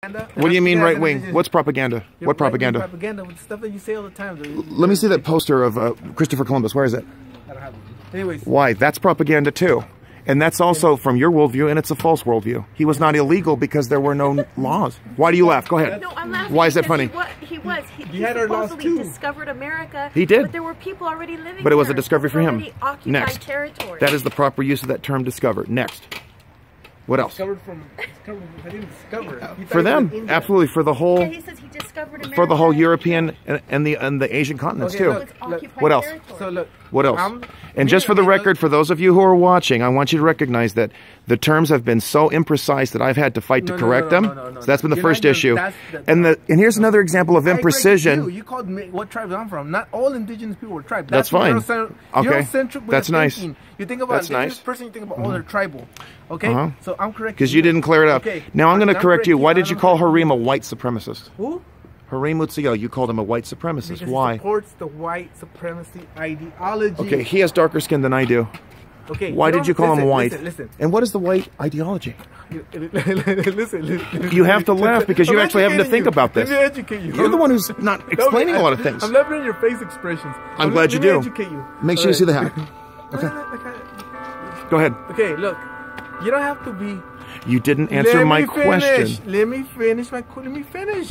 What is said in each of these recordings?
What do you mean right wing? What's propaganda? What propaganda? Propaganda with stuff that you say all the time. Let me see that poster of Christopher Columbus. Where is it? I don't have it. Anyways. Why? That's propaganda too. And that's also from your worldview, and it's a false worldview. He was not illegal because there were no laws. Why do you laugh? Go ahead. No, I'm laughing. Why is that funny? He had our laws too. Discovered America. He did. But there were people already living But it was there. a discovery for him. Next. Territory. That is the proper use of that term, discover. Next. What else? Discovered from I didn't discover. For them, absolutely. For the whole. Yeah, he says he discovered America. For the whole European and the Asian continents too. Look, what else? So look. What else? And just for the record, for those of you who are watching, I want you to recognize that the terms have been so imprecise that I've had to fight to correct them. So that's been the first issue. And here's another example of imprecision. You called me what tribe I'm from. Not all indigenous people were tribes. That's fine. Okay. That's nice. You think about that's nice. Person, you think about all their tribal. Okay? So I'm correct. Because you didn't clear it up. Okay. Now I'm going to correct you. Why did you call Harim a white supremacist? Who? Harim Mutsiyal, you called him a white supremacist. Because why? He supports the white supremacy ideology. Okay, he has darker skin than I do. Okay. Why did you call him white? Listen. And what is the white ideology? Listen. You have to laugh because you're actually having to think about this. Let me educate you. You're the one who's not explaining a lot of things. I'm loving your face expressions. I'm glad you do. Educate you. Make sure you see the hat. Okay. Go ahead. Okay, look. You don't have to be... You didn't answer my question. Let me finish.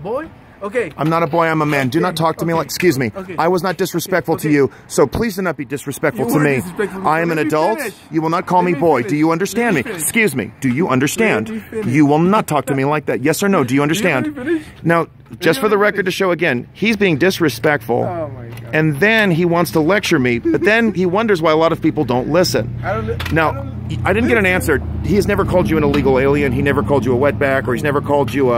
Boy. Okay. I'm not a boy, I'm a man. Do not talk to me like... Excuse me. I was not disrespectful to you, so please do not be disrespectful to me. I am an adult. You will not call me boy. Do you understand me? Excuse me. Do you understand? You will not talk to me like that. Yes or no? Do you understand? Now, just for the record to show again, he's being disrespectful. Oh my God. And then he wants to lecture me, but then he wonders why a lot of people don't listen. Now, I didn't get an answer. He has never called you an illegal alien. He never called you a wetback, or he's never called you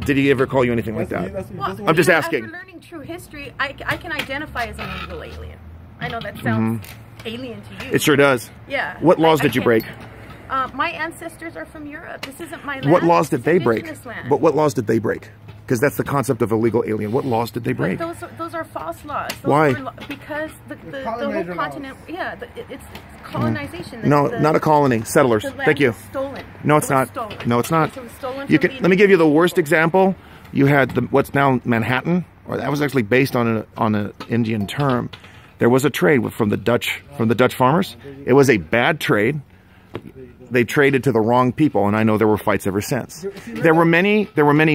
did he ever call you anything like that? Well, I'm just asking. After learning true history, I can identify as an illegal alien. I know that sounds alien to you. It sure does. Yeah. What laws did you break? My ancestors are from Europe. This isn't my land. What laws did they break? Land. But what laws did they break? Because that's the concept of illegal alien. What laws did they break? Those are false laws. Why? Because the whole continent, it's colonization. No, not a colony. Settlers. Thank you. Stolen. No, it's not. Stolen. No, it's not. So it was stolen You can. Let me give you the worst example. You had what's now Manhattan, or that was actually based on an Indian term. There was a trade from the Dutch farmers. It was a bad trade. They traded to the wrong people, and I know there were fights ever since. There were many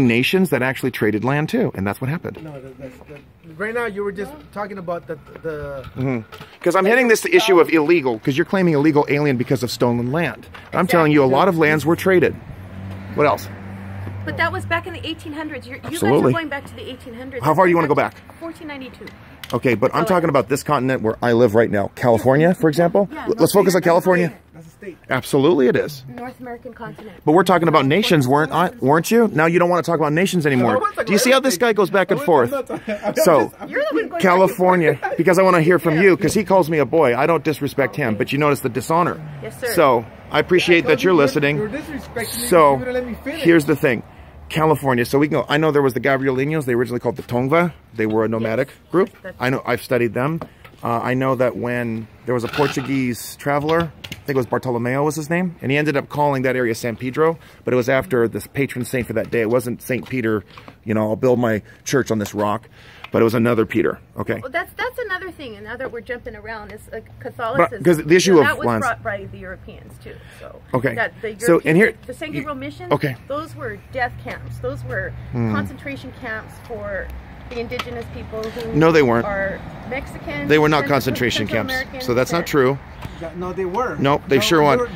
nations that actually traded land too, and that's what happened. No, right now you were just talking about the. Because I'm hitting this issue of illegal, because you're claiming illegal alien because of stolen land. I'm telling you, a lot of lands were traded. What else? But that was back in the 1800s. You guys are going back to the 1800s. How far do you want to go back? 1492. Okay, but I'm talking about this continent where I live right now. California, for example. Yeah, let's focus on California. That's a state. Absolutely it is. North American continent. But we're talking about nations, weren't you? Now you don't want to talk about nations anymore. Do you see how this guy goes back and forth? So, California, because I want to hear from you, because he calls me a boy. I don't disrespect him, but you notice the dishonor. Yes, sir. So, I appreciate that you're listening. So, here's the thing. California, so we can go. I know there was the Gabrielinos. They originally called the Tongva. They were a nomadic group. I know. I've studied them. I know that when there was a Portuguese traveler, I think it was Bartolomeo was his name, and he ended up calling that area San Pedro, but it was after this patron saint for that day. It wasn't Saint Peter. You know, I'll build my church on this rock. But it was another Peter. Okay. Well, that's another thing. And now that we're jumping around, is Catholicism. Because the issue of that was brought by the Europeans too. So okay. The St. Gabriel missions. Okay. Those were death camps. Those were concentration camps for the indigenous people who. No, they weren't. Are Mexicans. They were not concentration camps. So that's not true. No, they were. Nope, they sure weren't.